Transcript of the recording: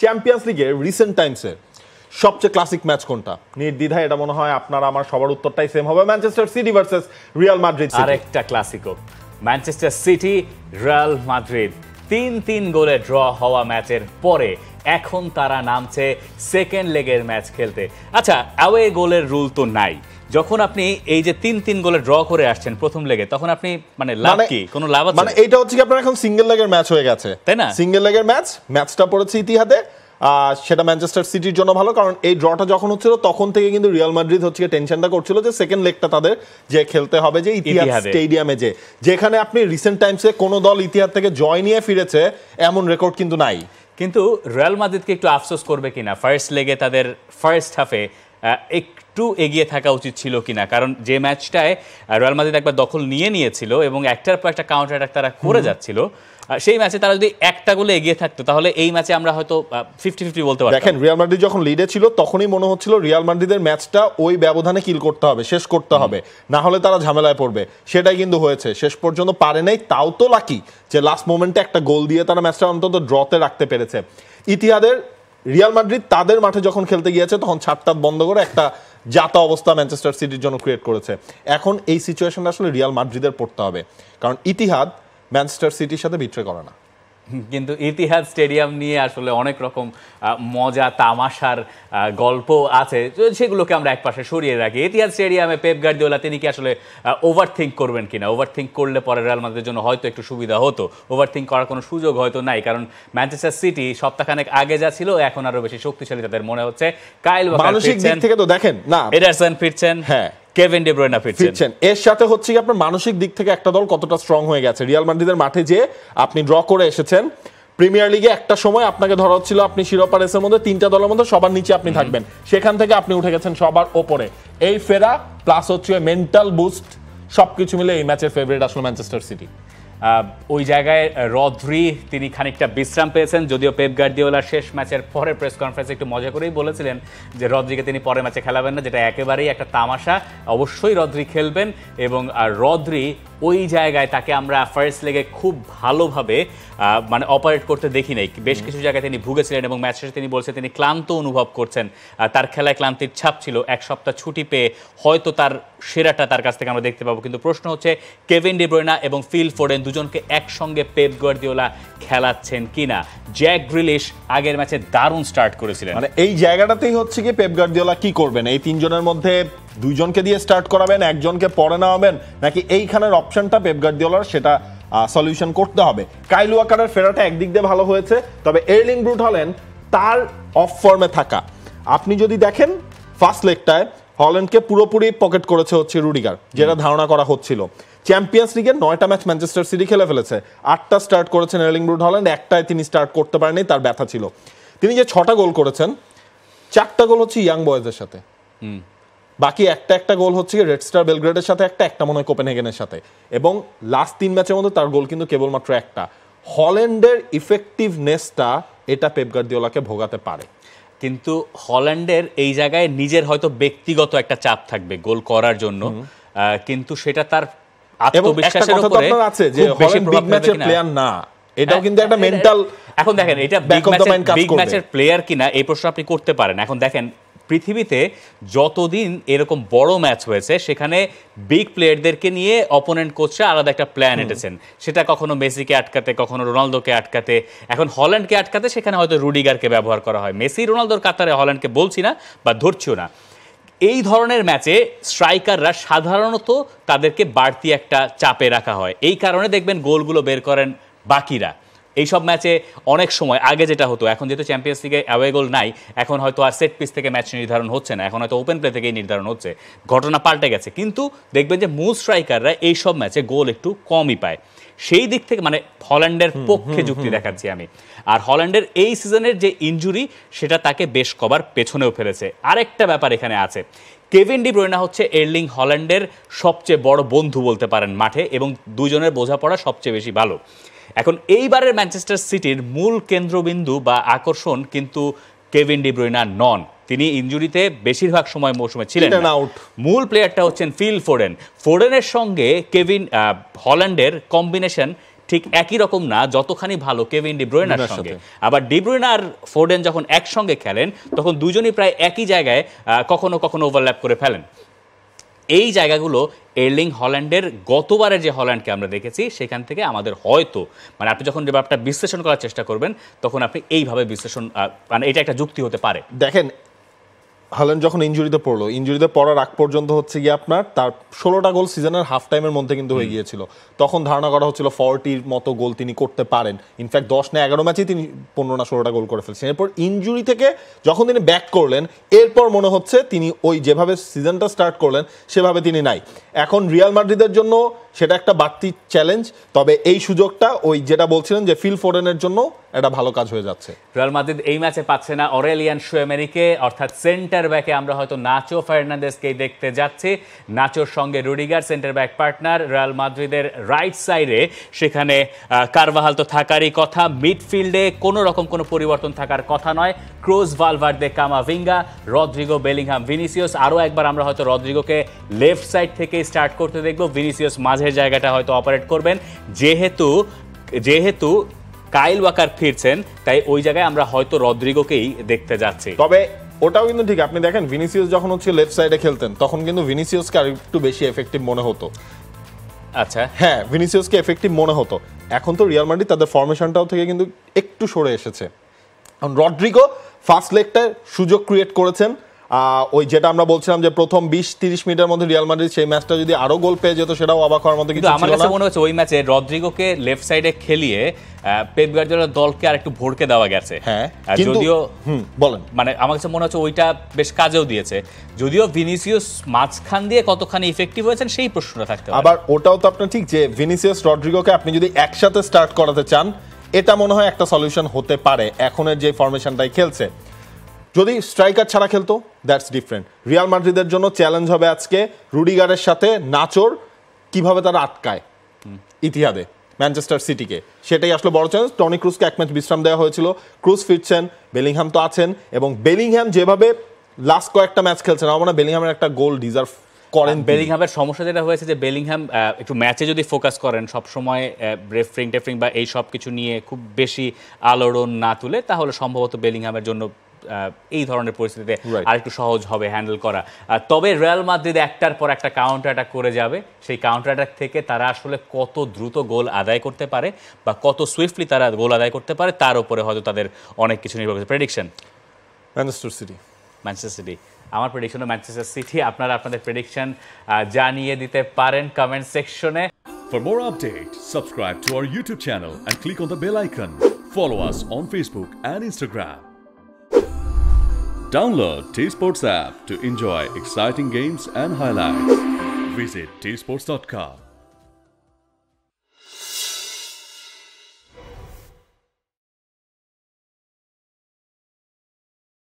Champions লিগের recent টাইমসে সবচেয়ে classic match কোনটা? নির্দ্বিধায় এটা মনে হয় আপনার আমার সবার উত্তরটাই সেম হবে, Manchester City versus Real Madrid. আরেকটা Clasico, Manchester City Real Madrid. 3-3 গোলে ড্র হওয়া ম্যাচের পরে এখন তারা নামছে সেকেন্ড লেগের ম্যাচ খেলতে। আচ্ছা, অ্যাওয়ে গোলের রুল তো নাই। যখন আপনি এই যে 3-3 গোলে ড্র করে আসছেন প্রথম লেগে, তখন আপনি মানে লাভ কি? কোনো লাভ আছে? মানে এটা হচ্ছে কি আপনার এখন সিঙ্গেল লেগের ম্যাচ হয়ে গেছে, তাই না? সিঙ্গেল লেগের ম্যাচটা পড়েছে ইতিহাদে। সেটা ম্যানচেস্টার সিটির জন্য ভালো, কারণ এই ড্রটা যখন হচ্ছিল তখন থেকে কিন্তু রিয়াল মাদ্রিদ হচ্ছে টেনশনটা করছিল যে সেকেন্ড লেগটা তাদের যে খেলতে হবে যে ইতিহাদ স্টেডিয়ামে, যেখানে আপনি রিসেন্ট টাইমসে কোনো দল ইতিহাদ থেকে জয় নিয়ে ফিরেছে এমন রেকর্ড কিন্তু নাই। কিন্তু রিয়াল মাদ্রিদকে একটু আফসোস করবে কিনা ফার্স্ট লেগে তাদের ফার্স্ট হাফে একটু এগিয়ে থাকা উচিত ছিল কিনা, কারণ যে ম্যাচটায় রিয়াল মাদ্রিদ একবার দখল নিয়েছিল এবং একটার পর একটা কাউন্টার অ্যাটাক তারা করে যাচ্ছিল, সেই ম্যাচে তারা যদি একটা গোলে এগিয়ে থাকতো তাহলে এই ম্যাচে আমরা হয়তো 50-50 বলতে পারতাম। দেখেন, রিয়াল মাদ্রিদ যখন লিডে ছিল তখনই মনে হচ্ছিল রিয়াল মাদ্রিদের ম্যাচটা ওই ব্যবধানে কিল করতে হবে, শেষ করতে হবে, না হলে তারা ঝামেলায় পড়বে। সেটাই কিন্তু হয়েছে, শেষ পর্যন্ত পারে নাই। তাও তো লাকি যে লাস্ট মোমেন্টে একটা গোল দিয়ে তারা ম্যাচটা অন্তত ড্রতে রাখতে পেরেছে। ইতিহাদের রিয়াল মাদ্রিদ তাদের মাঠে যখন খেলতে গিয়েছে তখন ছাড়টাত বন্ধ করে একটা জাতা অবস্থা ম্যানচেস্টার সিটির জন্য ক্রিয়েট করেছে। এখন এই সিচুয়েশনটা আসলে রিয়াল মাদ্রিদের পড়তে হবে, কারণ ইতিহাদ ম্যানচেস্টার সিটির সাথে বিট্রে করে না। কিন্তু ইতিহাদ স্টেডিয়াম নিয়ে আসলে অনেক রকম মজা তামাশার গল্প আছে, সেগুলোকে আমরা একপাশে সরিয়ে রাখি। ইতিহাদ স্টেডিয়ামে পেপ গার্দিওলা তিনি কি আসলে ওভারথিঙ্ক করবেন কিনা? ওভারথিঙ্ক করলে পরে রিয়াল মাদ্রিদের জন্য হয়তো একটু সুবিধা হতো, ওভারথিঙ্ক করার কোনো সুযোগ হয়তো নাই, কারণ ম্যানচেস্টার সিটি সপ্তাহখানেক আগে যা ছিল এখন আরো বেশি শক্তিশালী তাদের মনে হচ্ছে। কাইল ওয়াকার ফিরছেন, থেকে তো দেখেন না, এডারসন ফিরছেন, হ্যাঁ, কেভিন ডি ব্রুয়না ফিরছেন। এর সাথে হচ্ছে কি আপনার মানসিক দিক থেকে একটা দল কতটা স্ট্রং হয়ে গেছে। রিয়াল মাদ্রিদের মাঠে যে আপনি ড্র করে এসেছেন, প্রিমিয়ার লিগে একটা সময় আপনাকে ধরা হচ্ছিল আপনি শিরোপা রেসের মধ্যে তিনটা দলের মধ্যে সবার নিচে আপনি থাকবেন, সেখান থেকে আপনি উঠে গেছেন সবার ওপরে। এই ফেরা প্লাস হচ্ছে মেন্টাল বুস্ট সবকিছু মিলে এই ম্যাচের ফেভারিট আসলে ম্যানচেস্টার সিটি। ওই জায়গায় রদ্রি তিনি খানিকটা বিশ্রাম পেয়েছেন, যদিও পেপ গার্দিওলা শেষ ম্যাচের পরে প্রেস কনফারেন্সে একটু মজা করেই বলেছিলেন যে রদ্রিকে তিনি পরের ম্যাচে খেলাবেন না, যেটা একেবারেই একটা তামাশা। অবশ্যই রদ্রি খেলবেন, এবং রদ্রি ওই জায়গায় তাকে আমরা ফার্স্ট লেগে খুব ভালোভাবে মানে অপারেট করতে দেখি নাই। বেশ কিছু জায়গায় তিনি ভুগেছিলেন এবং ম্যাচ শেষে তিনি বলছেন তিনি ক্লান্ত অনুভব করছেন, তার খেলায় ক্লান্তির ছাপ ছিল। এক সপ্তাহ ছুটি পেয়ে হয়তো তার সেরাটা তার কাছ থেকে আমরা দেখতে পাবো। কিন্তু প্রশ্ন হচ্ছে কেভিন ডি ব্রুয়না এবং ফিল ফোডেন দুজনকে একসঙ্গে পেপ গার্দিওলা খেলাচ্ছেন কিনা। জ্যাক গ্রিলিশ আগের ম্যাচে দারুণ স্টার্ট করেছিলেন, মানে এই জায়গাটাতেই হচ্ছে কি পেপ গার্দিওলা কি করবেন, এই তিনজনের মধ্যে দুইজনকে দিয়ে স্টার্ট করাবেন, একজনকে পরে নেওয়াবেন, নাকি এইখানের অপশনটা পেপ গার্দিওলার সেটা সলিউশন করতে হবে। কাইল ওয়াকারের ফেরাটা একদিক দিয়ে ভালো হয়েছে, তবে এর্লিং ব্রুট হল্যান্ড তার অফ ফর্মে থাকা, আপনি যদি দেখেন ফার্স্ট লেগটায় হল্যান্ডকে পুরোপুরি পকেট করেছে হচ্ছে রুডিগার, যেটা ধারণা করা হচ্ছিল। চ্যাম্পিয়ন্স লিগের 9টা ম্যাচ ম্যানচেস্টার সিটি খেলে ফেলেছে, 8টা স্টার্ট করেছেন এর্লিং ব্রুট হল্যান্ড, একটায় তিনি স্টার্ট করতে পারেননি, তার ব্যথা ছিল। তিনি যে 6টা গোল করেছেন, 4টা গোল হচ্ছে ইয়াং বয়েজের সাথে, বাকি একটা গোল হচ্ছে রেড স্টার বেলগ্রেডের সাথে, একটা মনে হয় কোপেনহেগেনের সাথে, এবং লাস্ট 3 ম্যাচের মধ্যে তার গোল কিন্তু কেবলমাত্র একটা। হল্যান্ডের ইফেক্টিভনেসটা এটা পেপ গার্দিওলাকে ভোগাতে পারে, কিন্তু হল্যান্ডের এই জায়গায় নিজের হয়তো ব্যক্তিগত একটা চাপ থাকবে গোল করার জন্য, কিন্তু সেটা তার আত্মবিশ্বাসের উপরে আছে যে হল্যান্ড বিগ ম্যাচের প্লেয়ার না, এটাও কিন্তু একটা মেন্টাল। এখন দেখেন এটা বিগ ম্যাচের প্লেয়ার কিনা এই প্রশ্ন আপনি করতে পারেন। এখন দেখেন পৃথিবীতে যতদিন এরকম বড় ম্যাচ হয়েছে সেখানে বিগ প্লেয়ারদেরকে নিয়ে অপোনেন্ট কোচরা আলাদা একটা প্ল্যান এঁটেছেন, সেটা কখনো মেসিকে আটকাতে, কখনো রোনালদোকে আটকাতে। এখন হল্যান্ডকে আটকাতে সেখানে হয়তো রুডিগারকে ব্যবহার করা হয়। মেসি রোনালদোর কাতারে হল্যান্ডকে বলছি না বা ধরছিও না। এই ধরনের ম্যাচে স্ট্রাইকাররা সাধারণত তাদেরকে বাড়তি একটা চাপে রাখা হয়, এই কারণে দেখবেন গোলগুলো বের করেন বাকিরা। এইসব ম্যাচে অনেক সময় আগে যেটা হতো, এখন যেহেতু চ্যাম্পিয়ন্স লিগে অ্যাওয়ে গোল নাই, এখন হয়তো আর সেট পিস থেকে ম্যাচ নির্ধারণ হচ্ছে না, এখন হয়তো ওপেন প্লে থেকেই নির্ধারণ হচ্ছে, ঘটনা পাল্টে গেছে। কিন্তু দেখবেন যে মূল স্ট্রাইকাররা এইসব ম্যাচে গোল একটু কমই পায়। সেই দিক থেকে মানে হল্যান্ডের পক্ষে যুক্তি দেখাচ্ছি আমি। আর হল্যান্ডের এই সিজনের যে ইনজুরি সেটা তাকে বেশ কবার পেছনেও ফেলেছে। আরেকটা ব্যাপার এখানে আছে, কেভিন ডি ব্রুয়না হচ্ছে এর্লিং হল্যান্ডের সবচেয়ে বড় বন্ধু বলতে পারেন মাঠে, এবং দুজনের বোঝাপড়া সবচেয়ে বেশি ভালো। এখন এইবারের ম্যানচেস্টার সিটির মূল কেন্দ্রবিন্দু বা আকর্ষণ কিন্তু কেভিন ডি ব্রুয়না নন, তিনি ইনজুরিতে বেশিরভাগ সময় মৌসুমে ছিলেন না। মূল প্লেয়ারটা হচ্ছেন ফিল ফোডেন। ফোডেনের সঙ্গে হল্যান্ডের কম্বিনেশন ঠিক একই রকম না যতখানি ভালো কেভিন ডি ব্রুইনার সঙ্গে। আবার ডি ব্রুইন আর ফোডেন যখন একসঙ্গে খেলেন তখন দুজনই প্রায় একই জায়গায় কখনো কখনো ওভারল্যাপ করে ফেলেন। এই জায়গাগুলো এর্লিং হল্যান্ডের গতবারের যে হল্যান্ডকে আমরা দেখেছি সেখান থেকে আমাদের হয়তো মানে আপনি যখন ব্যাপারটা বিশ্লেষণ করার চেষ্টা করবেন তখন আপনি এইভাবে বিশ্লেষণ মানে এটা একটা যুক্তি হতে পারে। দেখেন হল্যান্ড যখন ইনজুরিতে পড়ার আগ পর্যন্ত হচ্ছে গিয়ে আপনার তার 16টা গোল সিজনের হাফ টাইমের মধ্যে কিন্তু হয়ে গিয়েছিল। তখন ধারণা করা হচ্ছিল 40-র মতো গোল তিনি করতে পারেন। ইনফ্যাক্ট 10 না 11 ম্যাচেই তিনি 15 না 16টা গোল করে ফেলছেন। এরপর ইনজুরি থেকে যখন তিনি ব্যাক করলেন এরপর মনে হচ্ছে তিনি ওই যেভাবে সিজনটা স্টার্ট করলেন সেভাবে তিনি নাই। এখন রিয়াল মাদ্রিদের জন্য সেটা একটা বাড়তি চ্যালেঞ্জ, তবে এই সুযোগটা ওই যেটা বলছিলেন যে ফিল ফোডেনের জন্য এটা ভালো কাজ হয়ে যাচ্ছে। রিয়াল মাদ্রিদ এই ম্যাচে পাচ্ছে না অরেলিয়ান শুয়েমেরিকে, অর্থাৎ সেন্টার ব্যাকে আমরা হয়তো নাচো ফার্নান্দেজকেই দেখতে যাচ্ছি। নাচোর সঙ্গে Rudiger centre back partner. Real মাদ্রিদের রাইট সাইডে সেখানে কারভাহাল তো থাকারই কথা, মিডফিল্ডে কোনো রকম কোনো পরিবর্তন থাকার কথা নয়। Cruz, Valverde, Camavinga, Rodrygo, Bellingham, Vinicius. আরও একবার আমরা হয়তো রদ্রিগোকে লেফট সাইড থেকে স্টার্ট করতে দেখব, ভিনিসিয়াস মাঝের জায়গাটা হয়তো অপারেট করবেন। যেহেতু কাইল ওয়াকার ফিরছেন তাই ওই জায়গায় আমরা হয়তো রদ্রিগোকেই দেখতে যাচ্ছি। তবে ওটাও কিন্তু ঠিক, আপনি দেখেন ভিনিসিয়াস যখন হচ্ছে লেফট সাইডে খেলতেন তখন কিন্তু ভিনিসিয়াসকে আর একটু বেশি এফেক্টিভ মনে হতো। আচ্ছা হ্যাঁ, ভিনিসিয়াসকে এফেক্টিভ মনে হতো। এখন তো রিয়াল মাদ্রিদ তাদের ফরমেশনটাও থেকে কিন্তু একটু সরে এসেছে। রদ্রিগো ফার্স্ট লেগটায় সুযোগ ক্রিয়েট করেছেন, ওই যেটা আমরা বলছিলাম যে প্রথম 20-30 মিনিটের মধ্যে রিয়াল মাদ্রিদ সেই ম্যাচটা যদি আরো গোল পেয়ে যেত সেটাও অবাক হওয়ার মতো কিছু ছিল না। আমার কাছে মনে হচ্ছে ওই ম্যাচে রদ্রিগোকে লেফট সাইডে খেলিয়ে পেপ গার্দিওলার দলকে আরেকটু ভরকে দেওয়া গেছে। হ্যাঁ, যদিও বলেন মানে আমার কাছে মনে হচ্ছে ওইটা বেশ কাজেও দিয়েছে, যদিও ভিনিসিয়াস মাঝখান দিয়ে কতখানি ইফেক্টিভ হয়েছেন সেই প্রশ্নটা থাকতে পারে। আবার ওটাও তো আপনার ঠিক যে ভিনিসিয়াস রদ্রিগোকে আপনি যদি একসাথে স্টার্ট করাতে চান এটা মনে হয় একটা সলিউশন হতে পারে এখনের যে ফরমেশনটাই খেলছে। যদি স্ট্রাইকার ছাড়া খেলতো দ্যাটস ডিফারেন্ট। রিয়াল মাদ্রিদের জন্য চ্যালেঞ্জ হবে আজকে রুডিগারের সাথে নাচোর কিভাবে তারা আটকায় ইতিহাদে ম্যানচেস্টার সিটিকে, সেটাই আসলে বড় চ্যালেঞ্জ। টনি ক্রুজকে এক ম্যাচ বিশ্রাম দেওয়া হয়েছিল, ক্রুজ ফিরছেন, বেলিংহাম তো আছেন, এবং বেলিংহাম যেভাবে লাস্ট কয়েকটা ম্যাচ খেলছেন আমার মনে হয় বেলিংহামের একটা গোল ডিজার্ভ করেন। বেলিংহামের সমস্যা যেটা হয়েছে যে বেলিংহাম একটু ম্যাচে যদি ফোকাস করেন সবসময় রেফারিং বা এই সব কিছু নিয়ে খুব বেশি আলোড়ন না তুলে, তাহলে সম্ভবত বেলিংহামের জন্য এই ধরনের পরিস্থিতিতে আরেকটু সহজ হবে হ্যান্ডেল করা। তবে রিয়াল মাদ্রিদ একটার পর একটা কাউন্টার অ্যাটাক করে যাবে, সেই কাউন্টার অ্যাটাক থেকে তারা আসলে কত দ্রুত গোল আদায় করতে পারে বা কত সুইফটলি তারা গোল আদায় করতে পারে তার উপরে হয়তো তাদের অনেক কিছু নির্ভর করছে। Prediction Manchester city. আমার প্রেডিকশনও ম্যানচেস্টার সিটি। আপনারা আপনাদের প্রেডিকশন জানিয়ে দিতে পারেন কমেন্ট সেকশনে। For more updates, subscribe to our YouTube channel and click on the bell icon. Follow us on Facebook and Instagram. Download T-Sports app to enjoy exciting games and highlights. Visit tsports.com.